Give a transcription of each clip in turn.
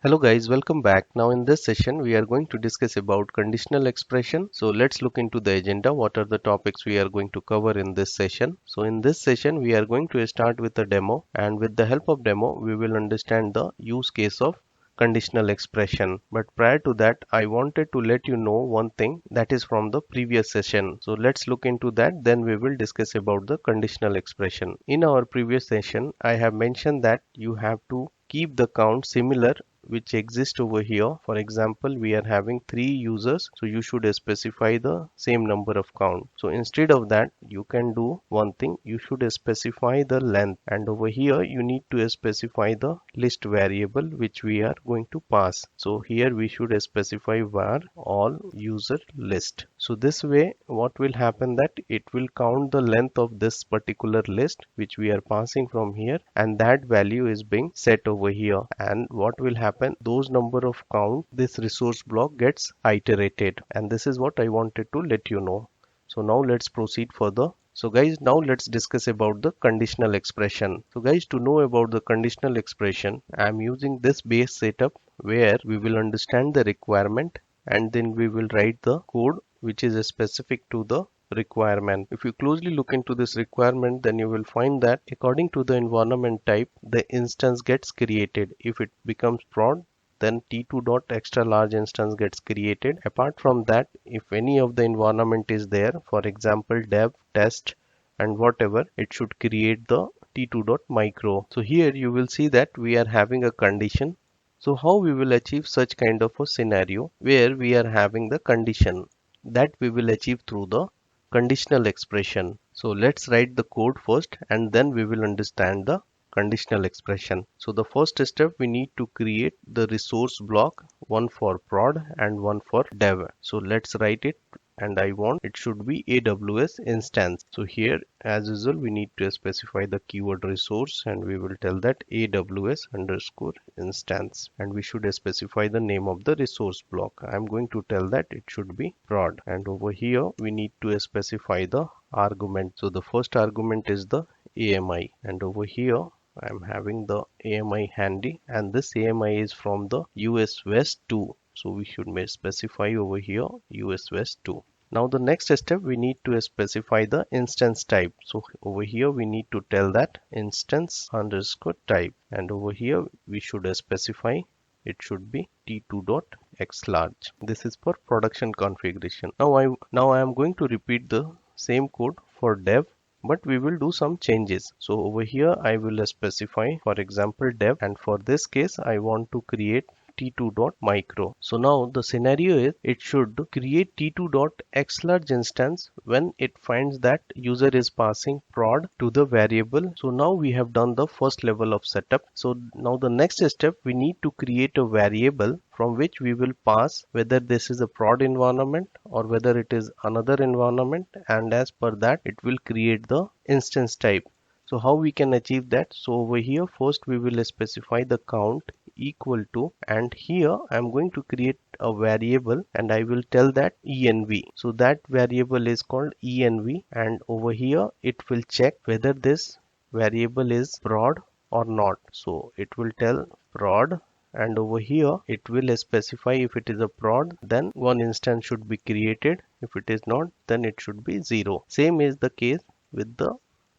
Hello guys, welcome back. Now in this session we are going to discuss about conditional expression. So let's look into the agenda. What are the topics we are going to cover in this session? So in this session we are going to start with a demo, and with the help of demo we will understand the use case of conditional expression. But prior to that I wanted to let you know one thing that is from the previous session. So let's look into that, then we will discuss about the conditional expression. In our previous session I have mentioned that you have to keep the count similar which exist over here. For example, we are having 3 users, so you should specify the same number of count. So instead of that, you can do one thing. You should specify the length, and over here you need to specify the list variable which we are going to pass. So here we should specify var all user list. So this way what will happen that it will count the length of this particular list which we are passing from here, and that value is being set over here. And what will happen, those number of count, this resource block gets iterated, and this is what I wanted to let you know. So now let's proceed further. So guys, now let's discuss about the conditional expression. So guys, to know about the conditional expression, I am using this base setup where we will understand the requirement and then we will write the code which is specific to the requirement. If you closely look into this requirement, then you will find that according to the environment type, the instance gets created. If it becomes prod, then t2 dot extra large instance gets created. Apart from that, if any of the environment is there, for example dev, test and whatever, it should create the t2 dot micro. So here you will see that we are having a condition. So how we will achieve such kind of a scenario where we are having the condition, that we will achieve through the conditional expression. So let's write the code first and then we will understand the conditional expression. So the first step, we need to create the resource block, one for prod and one for dev. So let's write it, and I want it should be AWS instance. So here as usual we need to specify the keyword resource, and we will tell that AWS underscore instance, and we should specify the name of the resource block. I'm going to tell that it should be prod, and over here we need to specify the argument. So the first argument is the AMI, and over here I'm having the AMI handy, and this AMI is from the US West 2. So we should specify over here US West 2. Now the next step, we need to specify the instance type. So over here we need to tell that instance underscore type, and over here we should specify it should be t2.xlarge. This is for production configuration. Now I am going to repeat the same code for dev, but we will do some changes. So over here I will specify, for example dev, and for this case I want to create t2.micro. So now the scenario is it should create t2.xlarge instance when it finds that user is passing prod to the variable. So now we have done the first level of setup. So now the next step, we need to create a variable from which we will pass whether this is a prod environment or whether it is another environment, and as per that it will create the instance type. So how we can achieve that? So over here first we will specify the count equal to, and here I'm going to create a variable and I will tell that env. So that variable is called env, and over here it will check whether this variable is prod or not. So it will tell prod, and over here it will specify if it is a prod then one instance should be created, if it is not then it should be 0. Same is the case with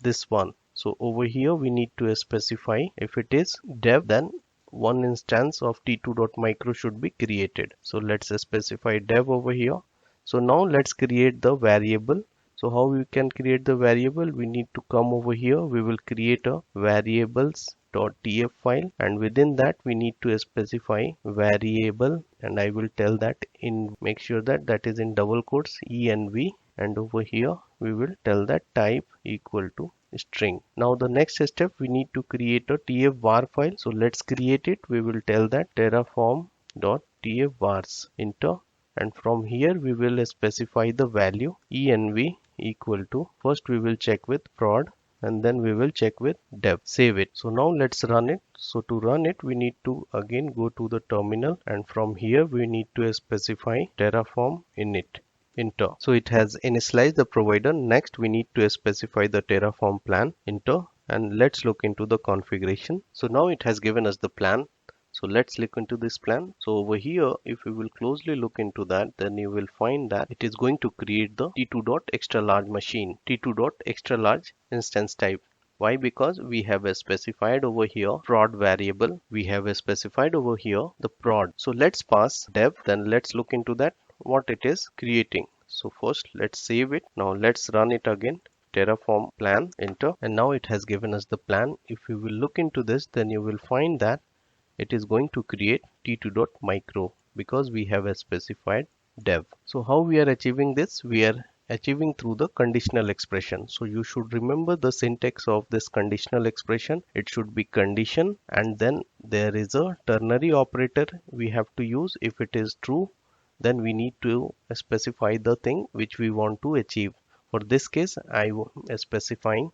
this one. So over here we need to specify if it is dev then one instance of t2.micro should be created. So let's specify dev over here. So now let's create the variable. So how we can create the variable? We need to come over here. We will create a variables.tf file, and within that we need to specify variable, and I will tell that in, make sure that that is in double quotes, env, and over here we will tell that type equal to string. Now the next step, we need to create a tf var file. So let's create it. We will tell that terraform.tf vars enter, and from here we will specify the value env equal to, first we will check with prod and then we will check with dev. Save it. So now let's run it. So to run it we need to again go to the terminal, and from here we need to specify terraform init. Enter. So it has initialized the provider. Next we need to specify the Terraform plan. Enter, and let's look into the configuration. So now it has given us the plan. So let's look into this plan. So over here, if you will closely look into that, then you will find that it is going to create the t2.extra-large machine, t2.extra-large instance type. Why? Because we have a specified over here prod variable. We have a specified over here the prod. So let's pass dev, then let's look into that what it is creating. So first let's save it. Now let's run it again. Terraform plan, enter, and now it has given us the plan. If you will look into this, then you will find that it is going to create t2.micro because we have a specified dev. So how we are achieving this? We are achieving through the conditional expression. So you should remember the syntax of this conditional expression. It should be condition, and then there is a ternary operator we have to use. If it is true, then we need to specify the thing which we want to achieve. For this case, I am specifying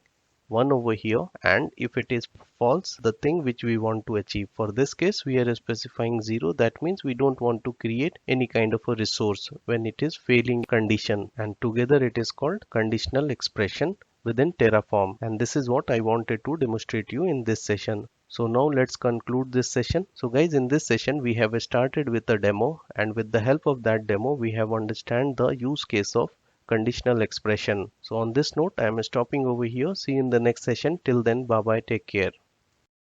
1 over here, and if it is false, the thing which we want to achieve. For this case, we are specifying 0. That means we don't want to create any kind of a resource when it is failing condition, and together it is called conditional expression within Terraform. And this is what I wanted to demonstrate you in this session. So now let's conclude this session. So guys, in this session we have started with a demo, and with the help of that demo we have understand the use case of conditional expression. So on this note, I am stopping over here. See you in the next session. Till then, bye bye, take care.